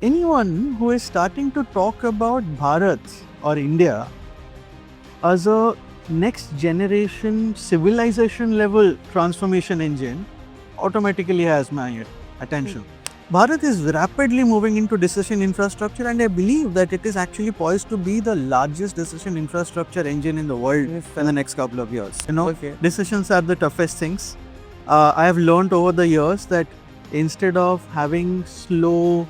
anyone who is starting to talk about Bharat or India as a next generation civilization level transformation engine automatically has my attention. Bharat is rapidly moving into decision infrastructure, and I believe that it is actually poised to be the largest decision infrastructure engine in the world in the next couple of years. Decisions are the toughest things. I have learned over the years that instead of having slow,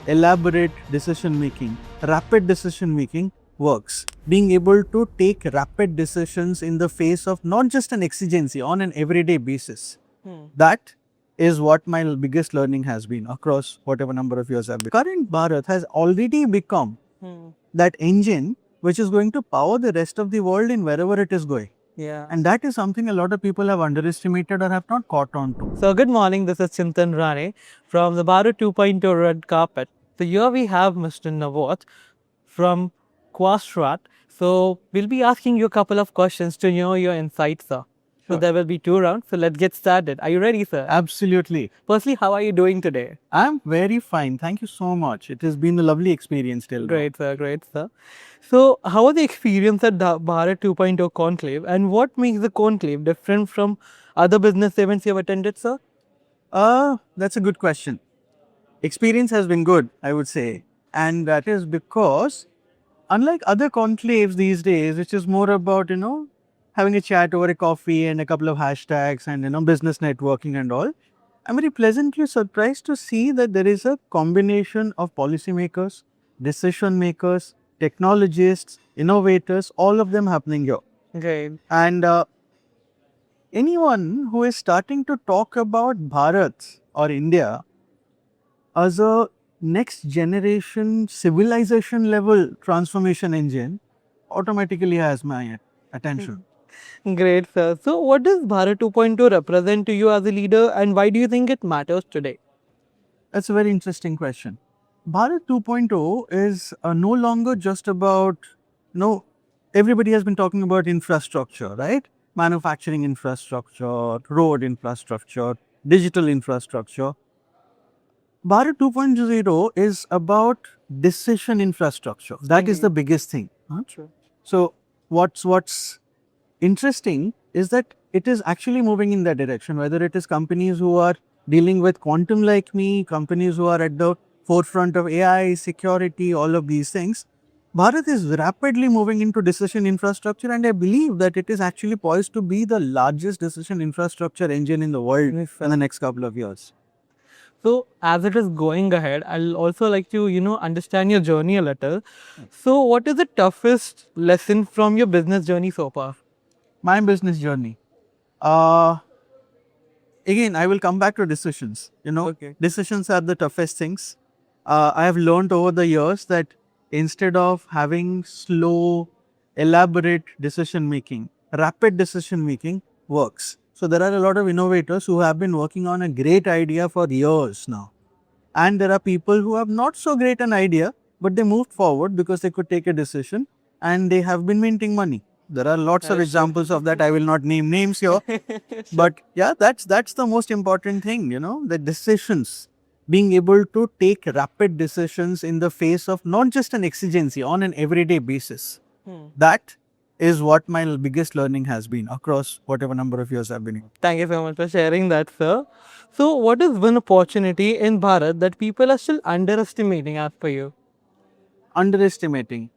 elaborate decision making, rapid decision making works. Being able to take rapid decisions in the face of not just an exigency, on an everyday basis. That is what my biggest learning has been across whatever number of years I've been. Current Bharat has already become that engine which is going to power the rest of the world in wherever it is going. And that is something a lot of people have underestimated or have not caught on to. So good morning, this is Chintan Rane from the Bharat 2.0 Red Carpet. So here we have Mr. Navoch from quaStrat. So we'll be asking you a couple of questions to know your insights, sir. So there will be 2 rounds. So let's get started. Are you ready, sir? Absolutely. Firstly, how are you doing today? I'm very fine. Thank you so much. It has been a lovely experience till now. Great, sir. Great, sir. So how was the experience at the Bharat 2.0 Conclave, and what makes the Conclave different from other business events you've attended, sir? That's a good question. Experience has been good, I would say. And that is because, unlike other conclaves these days, which is more about, having a chat over a coffee and a couple of hashtags and, business networking and all, I'm very pleasantly surprised to see that there is a combination of policymakers, decision makers, technologists, innovators, all of them happening here. Great. And anyone who is starting to talk about Bharat or India as a next generation civilization level transformation engine automatically has my attention. Great, sir. So, what does Bharat 2.0 represent to you as a leader, and why do you think it matters today? That's a very interesting question. Bharat 2.0 is no longer just about, everybody has been talking about infrastructure, right? Manufacturing infrastructure, road infrastructure, digital infrastructure. Bharat 2.0 is about decision infrastructure. That is the biggest thing. True. So, what's interesting is that it is actually moving in that direction, whether it is companies who are dealing with quantum like me, companies who are at the forefront of AI, security, all of these things. Bharat is rapidly moving into decision infrastructure, and I believe that it is actually poised to be the largest decision infrastructure engine in the world in the next couple of years. So, as it is going ahead, I'll also like to, understand your journey a little. So, what is the toughest lesson from your business journey so far? My business journey. Again, I will come back to decisions. Decisions are the toughest things. I have learned over the years that instead of having slow, elaborate decision making, rapid decision making works. So there are a lot of innovators who have been working on a great idea for years now. And there are people who have not so great an idea, but they moved forward because they could take a decision and they have been minting money. There are lots of examples of that. I will not name names here. But yeah, that's the most important thing, the decisions. Being able to take rapid decisions in the face of not just an exigency, on an everyday basis. That is what my biggest learning has been across whatever number of years I've been here. Thank you so much for sharing that, sir. So, what is one opportunity in Bharat that people are still underestimating as per you? Underestimating.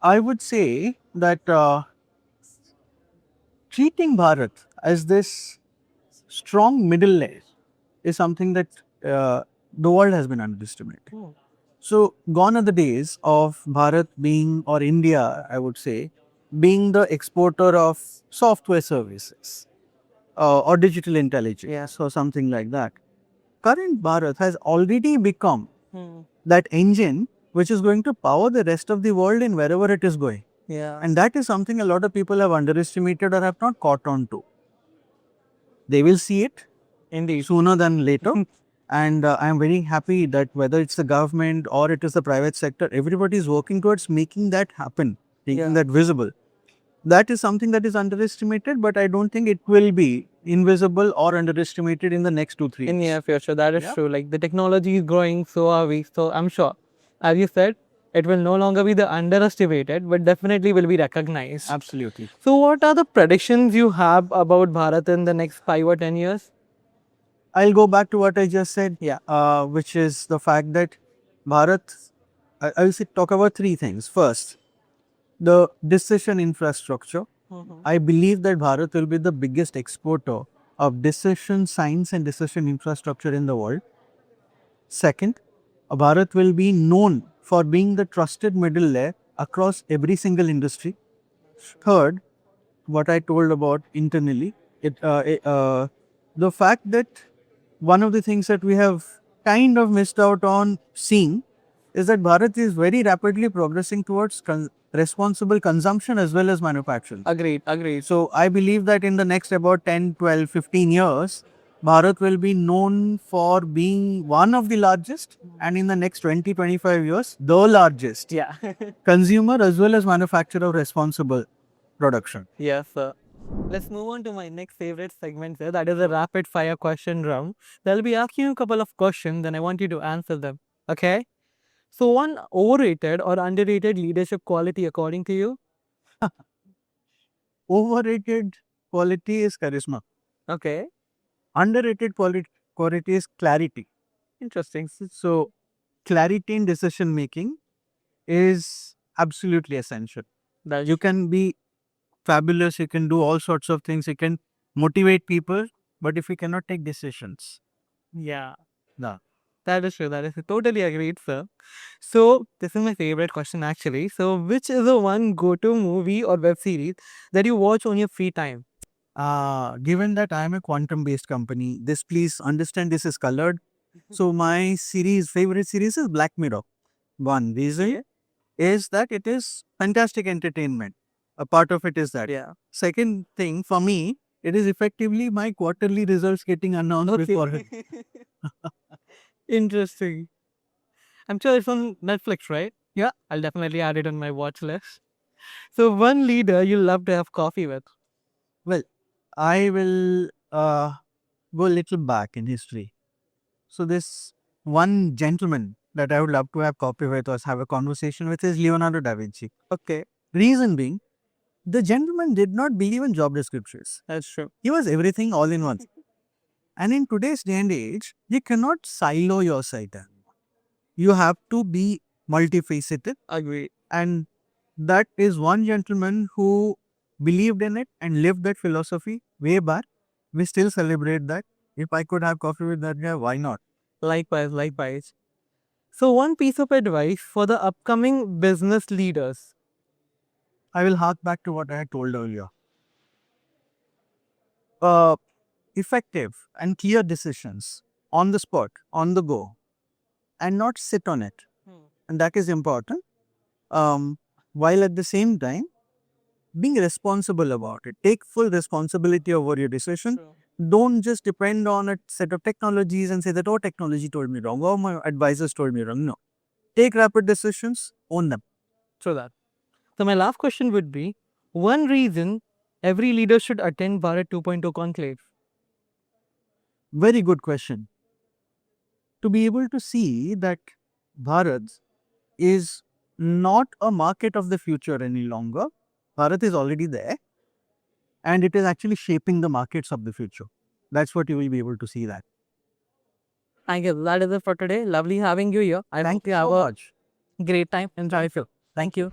I would say that treating Bharat as this strong middle layer is something that the world has been underestimating. So, gone are the days of Bharat being, or India, I would say, being the exporter of software services or digital intelligence or something like that. Current Bharat has already become that engine which is going to power the rest of the world in wherever it is going. And that is something a lot of people have underestimated or have not caught on to. They will see it Indeed. sooner than later. And I am very happy that whether it's the government or it is the private sector, everybody is working towards making that happen, making that visible. That is something that is underestimated, but I don't think it will be invisible or underestimated in the next 2-3 In years. near future, that is Yeah. true. Like the technology is growing, so are we. So I'm sure, as you said, it will no longer be the underestimated, but definitely will be recognized. Absolutely. So what are the predictions you have about Bharat in the next 5 or 10 years? I'll go back to what I just said, Yeah. which is the fact that Bharat, I will talk about three things. First, the decision infrastructure. I believe that Bharat will be the biggest exporter of decision science and decision infrastructure in the world. Second, Bharat will be known for being the trusted middle layer across every single industry. Third, what I told about internally, the fact that one of the things that we have kind of missed out on seeing is that Bharat is very rapidly progressing towards responsible consumption as well as manufacturing. Agreed. Agreed. So I believe that in the next about 10, 12, 15 years, Bharat will be known for being one of the largest, and in the next 20, 25 years, the largest Yeah. consumer as well as manufacturer of responsible production. Yes, sir. Let's move on to my next favorite segment, sir. That is a rapid fire question round. They'll be asking you a couple of questions and I want you to answer them. Okay? So, one overrated or underrated leadership quality according to you? Overrated quality is charisma. Okay. Underrated quality is clarity. Interesting. So, clarity in decision making is absolutely essential. That's You can be fabulous, you can do all sorts of things, you can motivate people, but if you cannot take decisions, yeah. no. That is true. That is totally agreed, sir. So, this is my favorite question actually. So, which is the one go to movie or web series that you watch on your free time? Given that I am a quantum based company, this please understand this is colored. So, my favorite series is Black Mirror. One reason is that it is fantastic entertainment. A part of it is that. Yeah. Second thing for me, it is effectively my quarterly results getting announced before. Interesting. I'm sure it's on Netflix, right? Yeah. I'll definitely add it on my watch list. So, one leader you love to have coffee with. Well, I will go a little back in history. So, this one gentleman that I would love to have coffee with or have a conversation with is Leonardo da Vinci. Okay. Reason being, the gentleman did not believe in job descriptions. That's true. He was everything all in one. And in today's day and age, you cannot silo your side. You have to be multifaceted. Agree. And that is one gentleman who believed in it and lived that philosophy way back. We still celebrate that. If I could have coffee with that guy, why not? Likewise, likewise. So, one piece of advice for the upcoming business leaders. I will hark back to what I had told earlier. Uh, Effective and clear decisions on the spot, on the go, and not sit on it. And that is important. While at the same time, being responsible about it. Take full responsibility over your decision. Don't just depend on a set of technologies and say that, oh, technology told me wrong, or my advisors told me wrong. No. Take rapid decisions, own them. True that. So, my last question would be one reason every leader should attend Bharat 2.0 Conclave. Very good question. To be able to see that Bharat is not a market of the future any longer. Bharat is already there and it is actually shaping the markets of the future. That's what you will be able to see that. Thank you. That is it for today. Lovely having you here. I Thank hope you you have so a much. great time and joyful. Thank you.